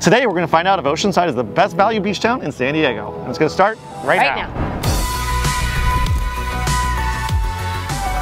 Today we're going to find out if Oceanside is the best value beach town in San Diego. And it's going to start right now.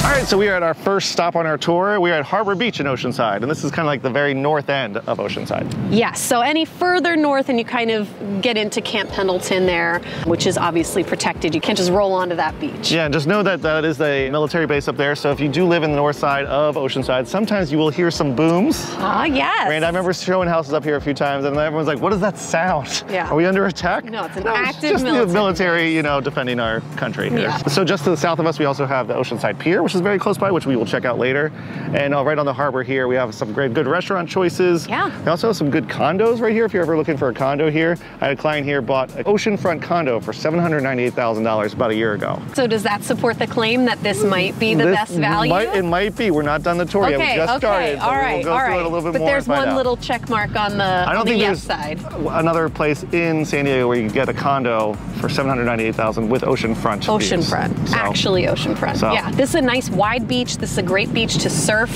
All right, so we are at our first stop on our tour. We are at Harbor Beach in Oceanside, and this is kind of like the very north end of Oceanside. Yes, so any further north and you kind of get into Camp Pendleton there, which is obviously protected. You can't just roll onto that beach. Yeah, just know that that is a military base up there, so if you do live in the north side of Oceanside, sometimes you will hear some booms. Ah, yes. And I remember showing houses up here a few times, and everyone's like, what is that sound? Yeah. Are we under attack? No, it's an active just military. the military, you know, defending our country here. Yeah. So just to the south of us, we also have the Oceanside Pier, which is very close by, which we will check out later. And right on the harbor here, we have some good restaurant choices. Yeah. We also have some good condos right here if you're ever looking for a condo here. I had a client here bought an oceanfront condo for $798,000 about a year ago. So does that support the claim that this might be the best value? It might be. We're not done the tour yet. We just started. All right, we'll go through it a little bit but more. There's one little check mark on the yes side. Another place in San Diego where you can get a condo for $798,000 with oceanfront. Oceanfront, so, actually oceanfront. So. Yeah, this is a nice wide beach. This is a great beach to surf.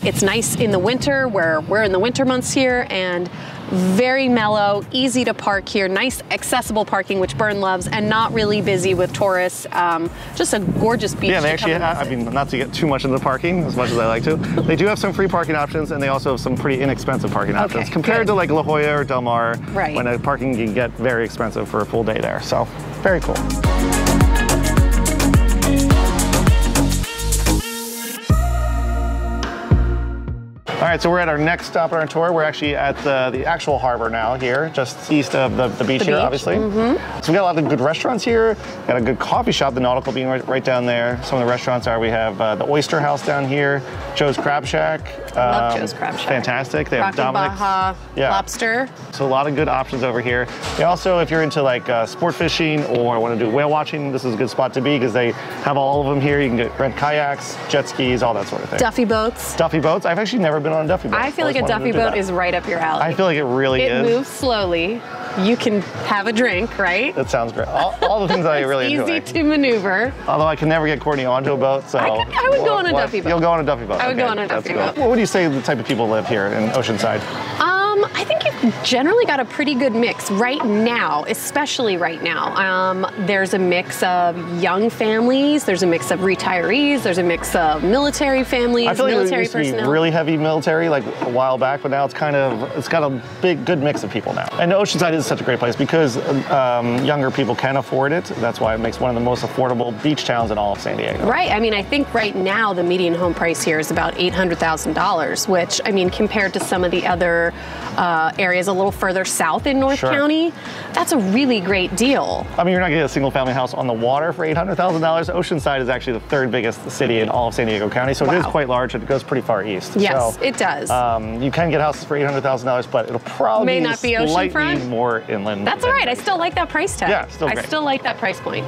It's nice in the winter where we're in the winter months here, and very mellow, easy to park here, nice accessible parking, which Bern loves, and not really busy with tourists. Just a gorgeous beach. Yeah, they actually have, I mean, not to get too much into the parking as much as I like to, they do have some free parking options, and they also have some pretty inexpensive parking options compared to like La Jolla or Del Mar, when the parking can get very expensive for a full day there. So very cool. All right, so we're at our next stop on our tour. We're actually at the actual harbor now here, just east of the beach here, obviously. So we got a lot of good restaurants here. Got a good coffee shop, the Nautical Bean right down there. Some of the restaurants are, we have the Oyster House down here, Joe's Crab Shack. Love Joe's Crab Shack. Fantastic. They have Dominic's. Baja lobster. So a lot of good options over here. They also, if you're into like sport fishing or want to do whale watching, this is a good spot to be because they have all of them here. You can rent kayaks, jet skis, all that sort of thing. Duffy boats. Duffy boats. I've actually never been on a Duffy boat. I feel like a Duffy boat is right up your alley. I feel like it really is. It moves slowly. You can have a drink, right? That sounds great. All the things that I really enjoy. Easy to maneuver. Although I can never get Courtney onto a boat, so. I would go on a Duffy boat. You'll go on a Duffy boat. I would go on a Duffy boat. What would you say the type of people live here in Oceanside? I think you've generally got a pretty good mix right now, especially right now. There's a mix of young families, there's a mix of retirees, there's a mix of military families, I feel like military it used to be really heavy military like a while back, but now it's got a good mix of people now. And Oceanside is such a great place because younger people can afford it. That's why it makes one of the most affordable beach towns in all of San Diego. Right. I mean, I think right now the median home price here is about $800,000, which, I mean, compared to some of the other areas a little further south in North County, that's a really great deal. I mean, you're not going to get a single family house on the water for $800,000. Oceanside is actually the third biggest city in all of San Diego County, so it is quite large and it goes pretty far east. Yes, so, it does. You can get houses for $800,000, but it'll probably not be slightly more inland. That's all right. I still like that price tag. Yeah, still great. I still like that price point.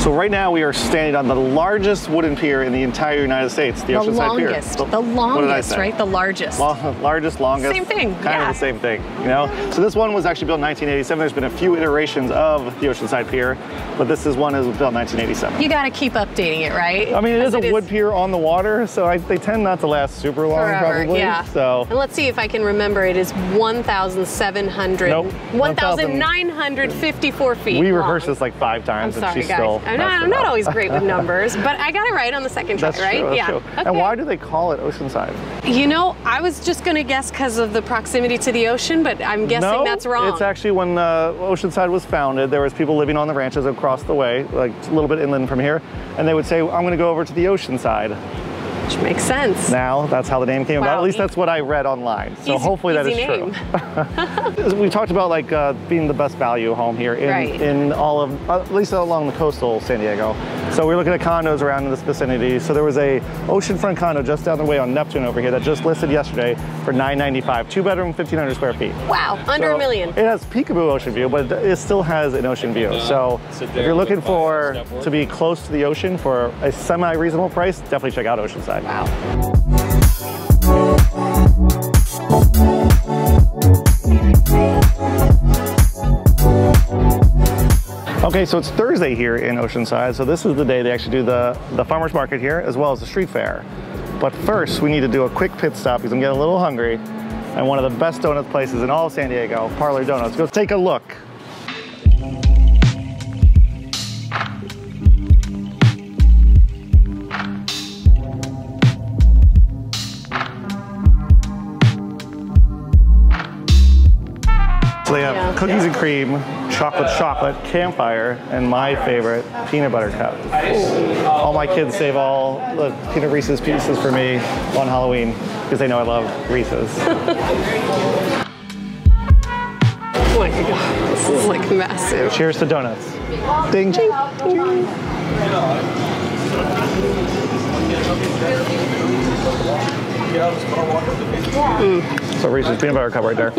So right now we are standing on the largest wooden pier in the entire United States, the Oceanside Pier. The longest, right? The largest. Largest, longest. Same thing. Kind of the same thing, you know? So this one was actually built in 1987. There's been a few iterations of the Oceanside Pier, but this is one that was built in 1987. You got to keep updating it, right? I mean, it is a wood pier on the water, so they tend not to last super long, probably. Yeah. So. And let's see if I can remember. It is 1,954 feet. We rehearsed this like 5 times. I'm sorry, and guys. I'm not always great with numbers, but I got it right on the second try, right? True, that's yeah. True. Okay. And why do they call it Oceanside? You know, I was just going to guess because of the proximity to the ocean, but I'm guessing that's wrong. It's actually when Oceanside was founded, there was people living on the ranches across the way, like a little bit inland from here, and they would say, I'm going to go over to the Oceanside. Which makes sense. Now, that's how the name came about. At least that's what I read online. So hopefully that is true. We talked about like being the best value home here in all of, at least along the coastal San Diego. So we're looking at condos around in this vicinity. So there was a oceanfront condo just down the way on Neptune over here that just listed yesterday for $995, 2-bedroom, 1,500 square feet. Wow, under $1 million. It has peekaboo ocean view, but it still has an ocean view. So if you're looking to be close to the ocean for a semi-reasonable price, definitely check out Oceanside. Wow. Okay, so it's Thursday here in Oceanside, so this is the day they actually do the farmer's market here, as well as the street fair. But first, we need to do a quick pit stop because I'm getting a little hungry, and one of the best donut places in all of San Diego, Parlor Donuts. Go take a look. So they have cookies and cream, chocolate, campfire, and my favorite, peanut butter cup. Ooh. All my kids save all the peanut Reese's Pieces for me on Halloween because they know I love Reese's. Oh my God, this is like massive. Cheers to donuts. Ding. Ding. Ding. So Reese's peanut butter cup right there.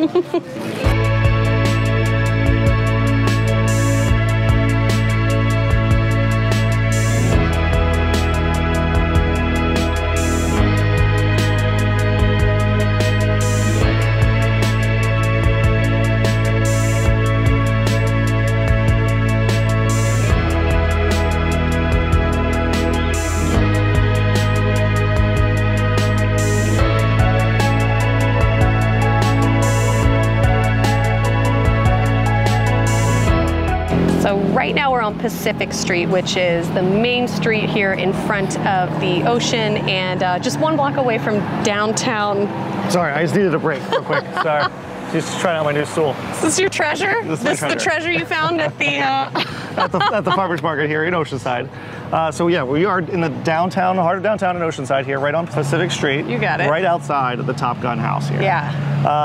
Right now we're on Pacific Street, which is the main street here in front of the ocean and just 1 block away from downtown. Sorry, I just needed a break real quick. Sorry. Just trying out my new stool. Is this your treasure? This is the treasure you found at the... at the farmer's market here in Oceanside. So yeah, we are in the downtown, heart of downtown in Oceanside here, right on Pacific Street. You got it. Right outside of the Top Gun house here. Yeah.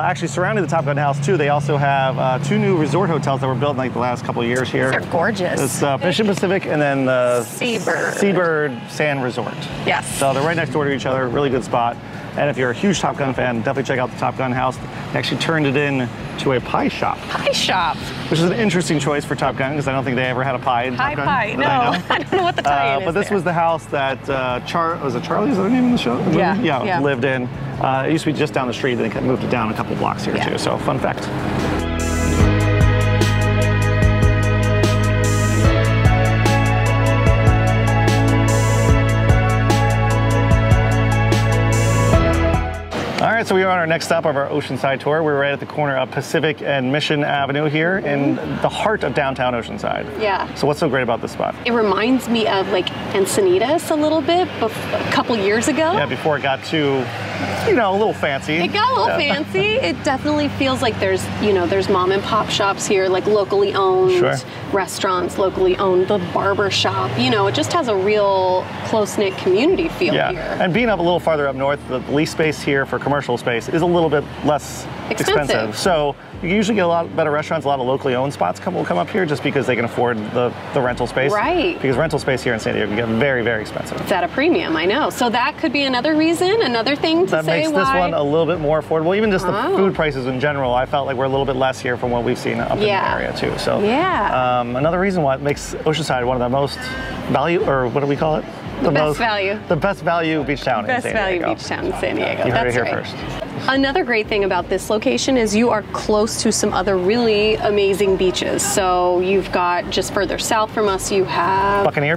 Actually, surrounding the Top Gun house too, they also have 2 new resort hotels that were built in like the last couple of years here. They're gorgeous. It's Mission Pacific and then the Seabird Sand Resort. Yes. So they're right next door to each other, really good spot. And if you're a huge Top Gun fan, definitely check out the Top Gun house. They actually turned it in to a pie shop. Pie shop. Which is an interesting choice for TopGun because I don't think they ever had a pie in Top Gun. Pie. No, I don't know what the tie-in is. But this was the house that was it Charlie? Is that the name of the show? Yeah. Lived in. It used to be just down the street. They moved it down a couple blocks here too. So fun fact. All right, so we are on our next stop of our Oceanside tour. We're right at the corner of Pacific and Mission Avenue here in the heart of downtown Oceanside. Yeah. So what's so great about this spot? It reminds me of like Encinitas a little bit, a couple years ago. Yeah, before it got too, a little fancy. It got a little fancy. It definitely feels like there's mom and pop shops here, like locally owned restaurants, locally owned, the barber shop. It just has a real close-knit community feel here. And being up a little farther up north, the lease space here for commercial space is a little bit less expensive. So you usually get a lot better restaurants, a lot of locally owned spots will come up here just because they can afford the rental space. Right. Because rental space here in San Diego can get very, very expensive. It's at a premium, I know. So that could be another reason, another thing to say why. That makes this one a little bit more affordable. Even just the food prices in general, I felt like we're a little bit less here from what we've seen up in the area too. So another reason why it makes Oceanside one of the most value, or what do we call it? The best value beach town in San Diego. Best value beach town in San Diego. You heard it here first. Another great thing about this location is you are close to some other really amazing beaches. So you've got just further south from us, you have Buccaneer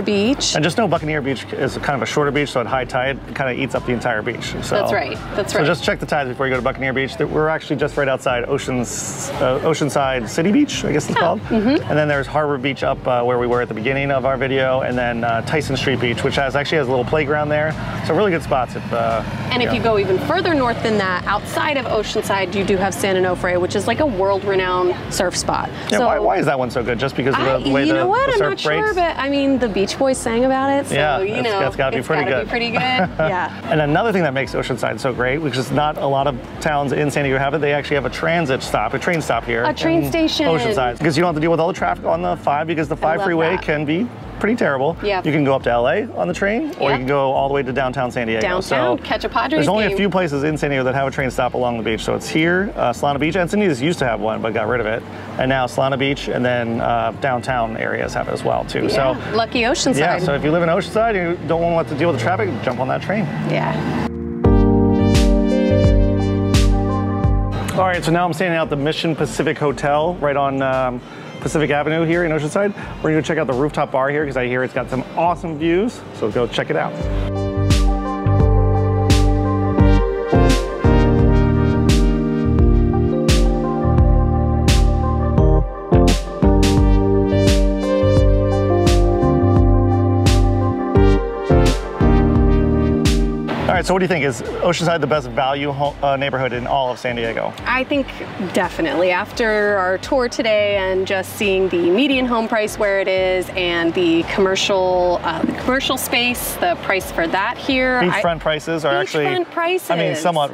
Beach. And just know Buccaneer Beach is kind of a shorter beach, so at high tide, it kind of eats up the entire beach. So, That's right. So just check the tides before you go to Buccaneer Beach. We're actually just right outside Oceanside City Beach, I guess it's called. And then there's Harbor Beach up where we were at the beginning of our video, and then Tyson Street Beach, which actually has a little playground there. So really good spots. If you go even further north than that, outside of Oceanside, you do have San Onofre, which is like a world-renowned surf spot. Yeah, so, why is that one so good? Just because of the way the surf I'm not sure, but I mean, the Beach Boys sang about it, so it's got to be pretty good. Yeah. And another thing that makes Oceanside so great, which is not a lot of towns in San Diego have it, they actually have a train stop here. A train station. Oceanside, because you don't have to deal with all the traffic on the 5 because the 5 freeway can be pretty terrible. Yeah. You can go up to LA on the train, or you can go all the way to downtown San Diego. Catch a Padres There's only a few places in San Diego that have a train stop along the beach. So it's here, Solana Beach. Encinitas used to have one, but got rid of it. And now Solana Beach, and then downtown areas have it as well, too. Yeah. So lucky Oceanside. Yeah, so if you live in Oceanside and you don't want to deal with the traffic, jump on that train. Yeah. All right, so now I'm standing out at the Mission Pacific Hotel right on Pacific Avenue here in Oceanside. We're gonna go check out the rooftop bar here because I hear it's got some awesome views. So go check it out. All right, so what do you think? Is Oceanside the best value neighborhood in all of San Diego? I think definitely. After our tour today and just seeing the median home price where it is and the commercial space, the price for that here. Beachfront prices are actually, beachfront prices. I mean, somewhat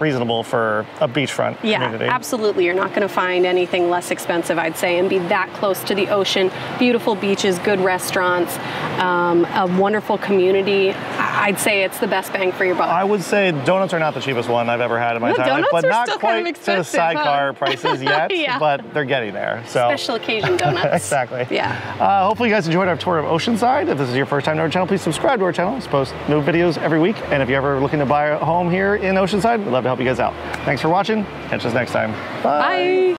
reasonable for a beachfront community. Yeah, absolutely. You're not going to find anything less expensive, I'd say, and be that close to the ocean. Beautiful beaches, good restaurants, a wonderful community. I'd say it's the best bang for your buck. I would say donuts are not the cheapest one I've ever had in my time, but not quite to the sidecar prices yet, but they're getting there. So special occasion donuts. Exactly. Yeah. Hopefully you guys enjoyed our tour of Oceanside. If this is your first time to our channel, please subscribe to our channel. We post new videos every week. And if you're ever looking to buy a home here in Oceanside, we'd love to help you guys out. Thanks for watching. Catch us next time. Bye. Bye.